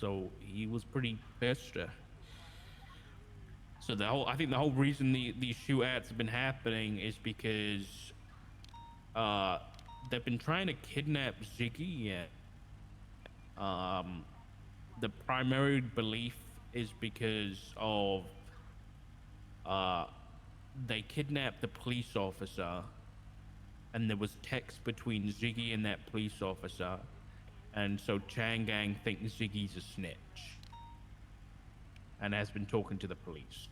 So he was pretty pissed. So I think the whole reason these shootouts have been happening is because uh, they've been trying to kidnap Ziggy. Um, the primary belief is because of uh, they kidnapped the police officer, and there was text between Ziggy and that police officer, and so Gang thinks Ziggy's a snitch, and has been talking to the police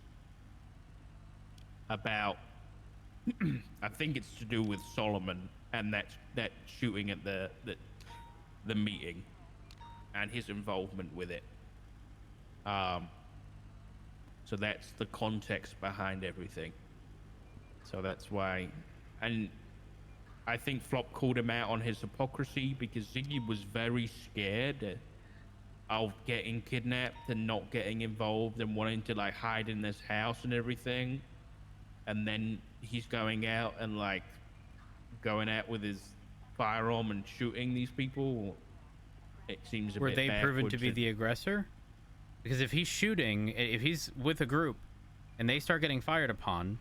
about. I think it's to do with Solomon and that shooting at the meeting, and his involvement with it. Um, so that's the context behind everything. So that's why, and I think Flop called him out on his hypocrisy because Ziggy was very scared of getting kidnapped and not getting involved and wanting to like hide in this house and everything. And then he's going out and like going out with his firearm and shooting these people. It seems a Were bit they proven to backwards. be the aggressor? Because if he's shooting, if he's with a group and they start getting fired upon,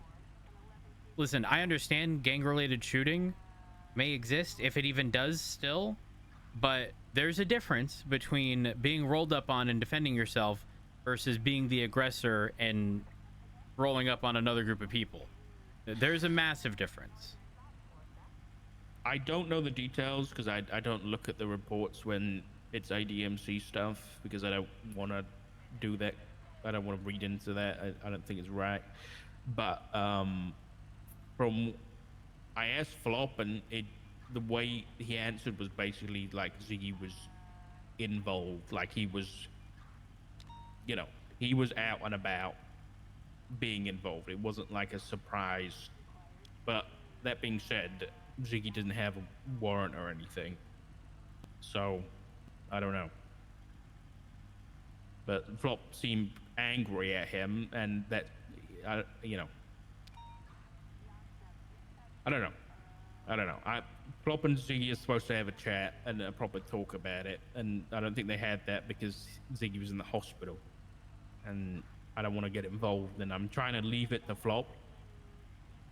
listen, I understand gang-related shooting may exist, if it even does still, but there's a difference between being rolled up on and defending yourself versus being the aggressor and rolling up on another group of people. There's a massive difference. I don't know the details because I don't look at the reports when it's ADMC stuff because I don't want to do that. I don't want to read into that. I don't think it's right. But from I asked Flop, and the way he answered was basically like Ziggy was involved, like he was, he was out and about being involved. It wasn't like a surprise. But that being said, Ziggy doesn't have a warrant or anything, so I don't know. But Flop seemed angry at him, and that, I don't know. Flop and Ziggy are supposed to have a chat and a proper talk about it, and I don't think they had that because Ziggy was in the hospital, and I don't want to get involved. And I'm trying to leave it to Flop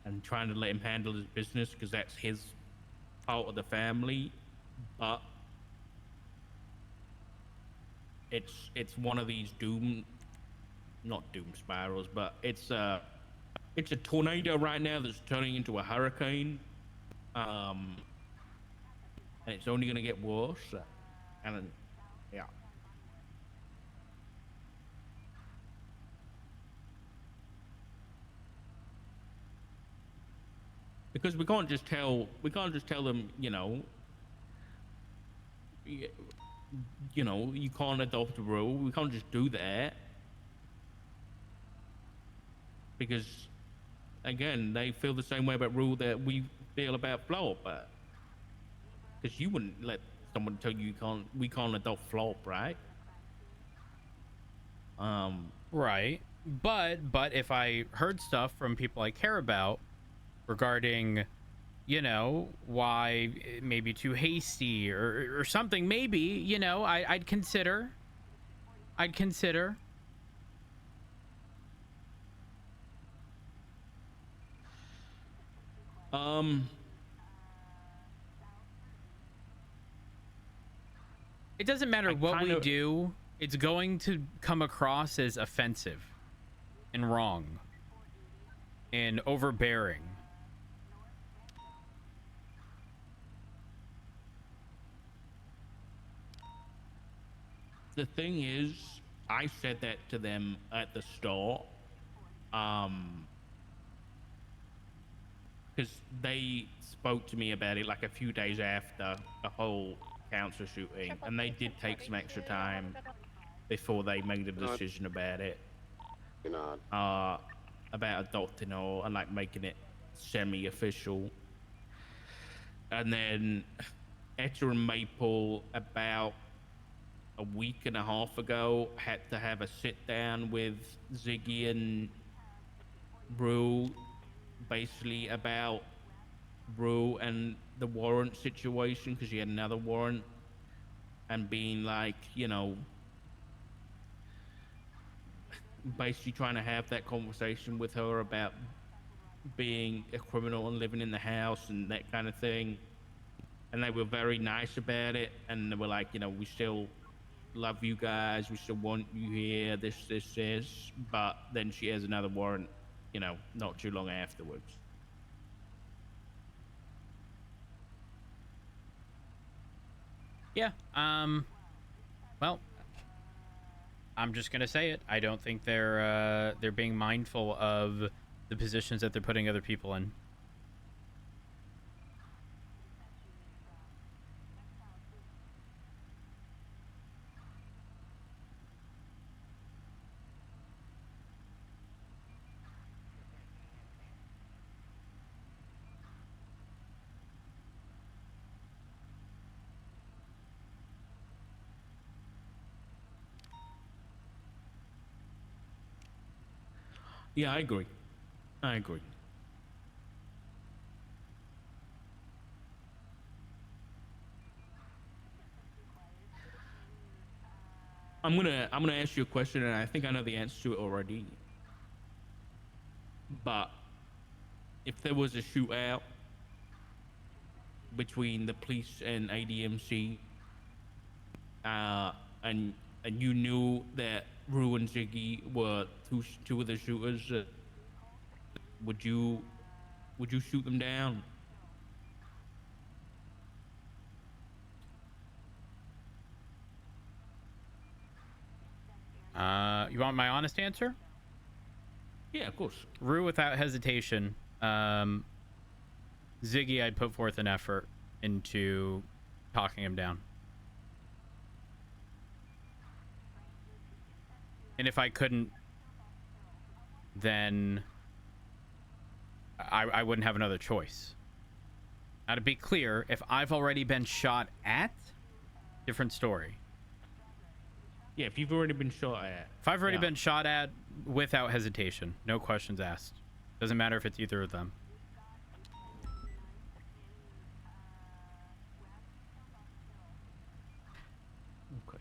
and trying to let him handle his business because that's his part of the family. But it's one of these not doom spirals, but it's a tornado right now that's turning into a hurricane, and it's only gonna get worse. And yeah, because we can't just tell them, you can't adopt a rule. We can't just do that because, again, they feel the same way about rule that we feel about Flop. Because you wouldn't let someone tell you we can't adopt Flop, right? Right. But if I heard stuff from people I care about regarding, why it may be too hasty or something, maybe, I'd consider. It doesn't matter what we do, it's going to come across as offensive and wrong and overbearing. The thing is, I said that to them at the start, because they spoke to me about it like a few days after the whole council shooting, and they did take some extra time before they made a decision about it, about adopting her and like making it semi-official. And then Etta and Maple, about a week and a half ago, had to have a sit down with Ziggy and Rue, basically about Rue and the warrant situation, because she had another warrant, and being like, basically trying to have that conversation with her about being a criminal and living in the house and that kind of thing. And they were very nice about it, and they were like, we still love you guys, we still want you here, this. But then she has another warrant, not too long afterwards. Yeah. Well, I'm just gonna say it. I don't think they're being mindful of the positions that they're putting other people in. Yeah, I agree. I agree. I'm gonna ask you a question, and I think I know the answer to it already. But if there was a shootout between the police and ADMC, uh, and you knew that Rue and Ziggy were two of the shooters, would you shoot them down? You want my honest answer? Yeah, of course. Rue without hesitation. Ziggy, I'd put forth an effort into talking him down. And if I couldn't, then I wouldn't have another choice. Now, to be clear, if I've already been shot at, different story. Yeah, if you've already been shot at. If I've already been shot at, without hesitation, no questions asked. Doesn't matter if it's either of them. Okay.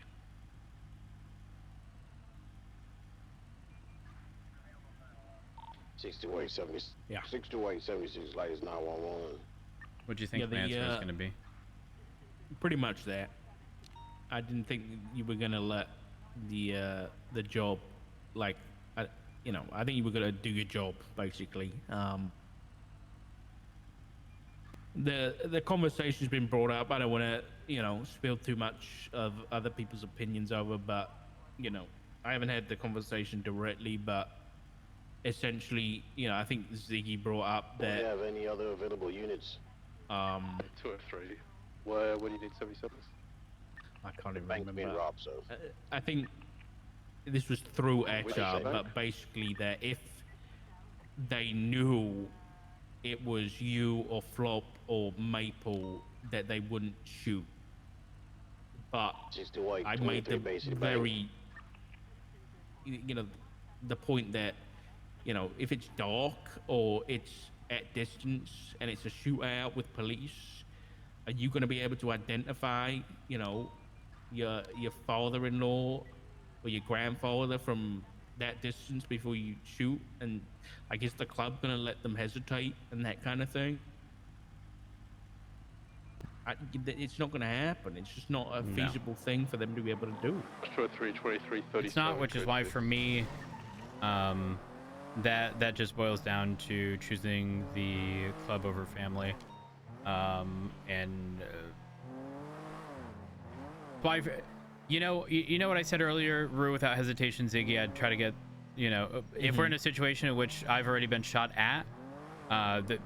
Yeah. 62876 lights 911. What do you think the answer is going to be? Pretty much that. I didn't think you were gonna let the job, like, I think you were gonna do your job basically. The conversation's been brought up. I don't want to spill too much of other people's opinions over, but I haven't had the conversation directly, but essentially, I think Ziggy brought up Do that. you have any other available units? 2 or 3. Where do you need 77s? I can't even Bank's being remember. robbed, so. I think this was through What'd you HR, say? but basically that if they knew it was you or Flop or Maple, that they wouldn't shoot. But 628, I made the 23 basic very, the point that, if it's dark or it's at distance and it's a shootout with police, are you going to be able to identify, your father-in-law or your grandfather from that distance before you shoot? And I guess the club going to let them hesitate and that kind of thing. It's not going to happen. It's just not a feasible thing for them to be able to do. 203, 23, 37. It's not, which is why for me, that just boils down to choosing the club over family. Why, you know what I said earlier, Rue, without hesitation, Ziggy, I'd try to get, if we're in a situation in which I've already been shot at,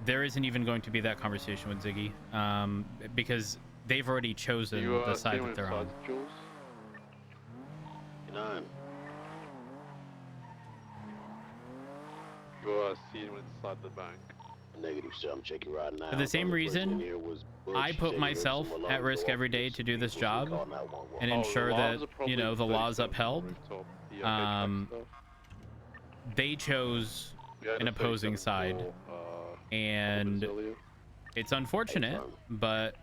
there isn't even going to be that conversation with Ziggy, because they've already chosen the side that they're on. Jules? 9. You see him inside the bank. Negative, sir. I'm checking right now. For the same reason, I put myself at risk every day to do this job and ensure that, the law is upheld. They chose an opposing side, and it's unfortunate, but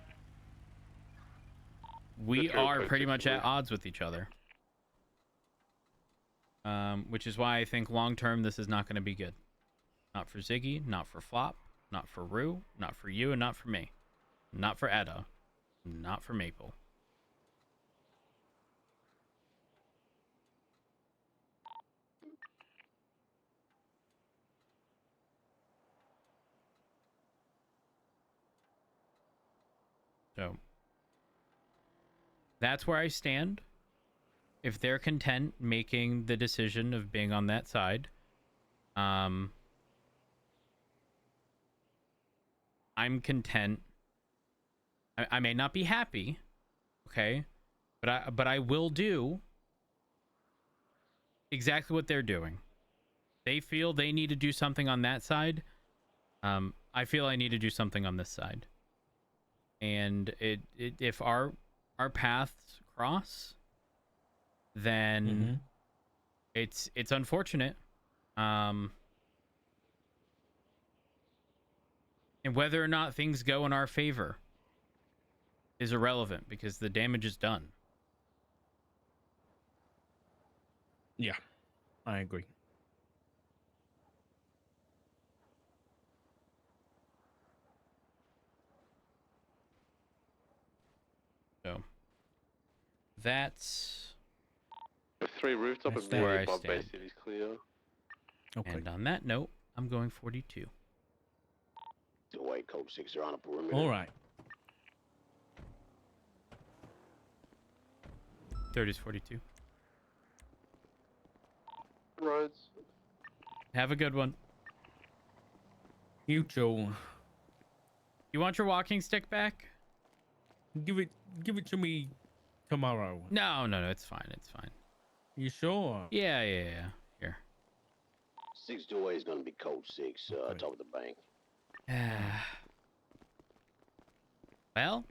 we are pretty much at odds with each other. which is why I think long term this is not going to be good. Not for Ziggy, not for Flop, not for Rue, not for you, and not for me. Not for Edda. Not for Maple. So that's where I stand. If they're content making the decision of being on that side, I'm content. I may not be happy, okay, but I will do exactly what they're doing. They feel they need to do something on that side. I feel I need to do something on this side. And if our paths cross, then it's unfortunate. And whether or not things go in our favor is irrelevant because the damage is done. Yeah, I agree. So that's With 3 rooftop That's and where me I and Bob stand. basically is clear. Okay. And on that note, I'm going 42. The white code 6 are on a perimeter. All right. 30's 42. Roads. Have a good one. You too. You want your walking stick back? Give it to me tomorrow. No, it's fine. It's fine. You sure? Yeah. Here. 628 is gonna be code 6. Okay. Talk with the bank. Well,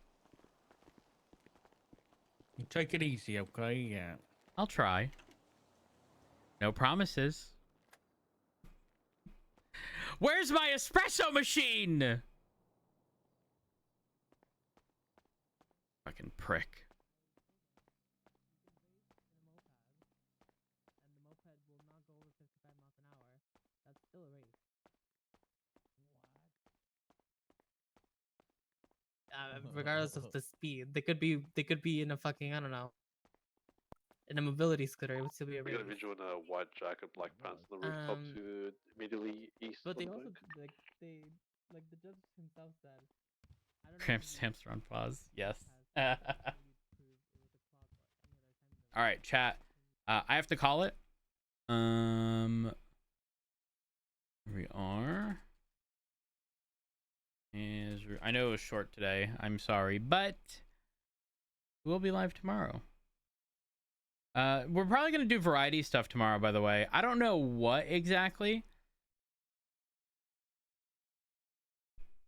You take it easy, okay? Yeah. I'll try. No promises. Where's my espresso machine? Fucking prick. Regardless of the speed, they could be in a fucking, I don't know, in a mobility scooter. It would still be a We got a race. visual in a white jacket, black pants on the rooftop Um, to immediately east But of they the also bank. like the judge himself said. I don't know Cramp if he stamps are on pause. Yes. has All really proved it with a clock or any other time. right, chat. I have to call it. Here we are. I know it was short today. I'm sorry, but we'll be live tomorrow. We're probably gonna do variety stuff tomorrow. By the way, I don't know what exactly,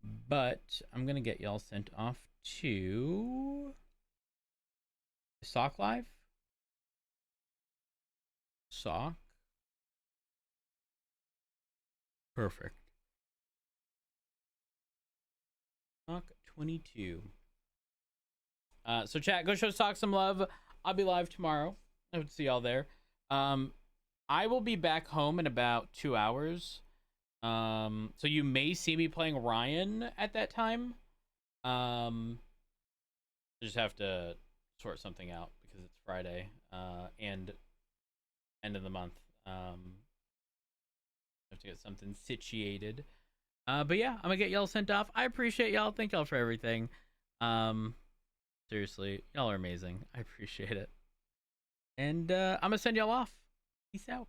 but I'm gonna get y'all sent off to Sock Live. Sock. Perfect. Sock 22. So chat, go show Sock some love. I'll be live tomorrow. I hope to see y'all there. I will be back home in about 2 hours. So you may see me playing Ryan at that time. Just have to sort something out because it's Friday and end of the month. Have to get something situated. But yeah, I'm gonna get y'all sent off. I appreciate y'all. Thank y'all for everything. Seriously, y'all are amazing. I appreciate it. And I'm gonna send y'all off. Peace out.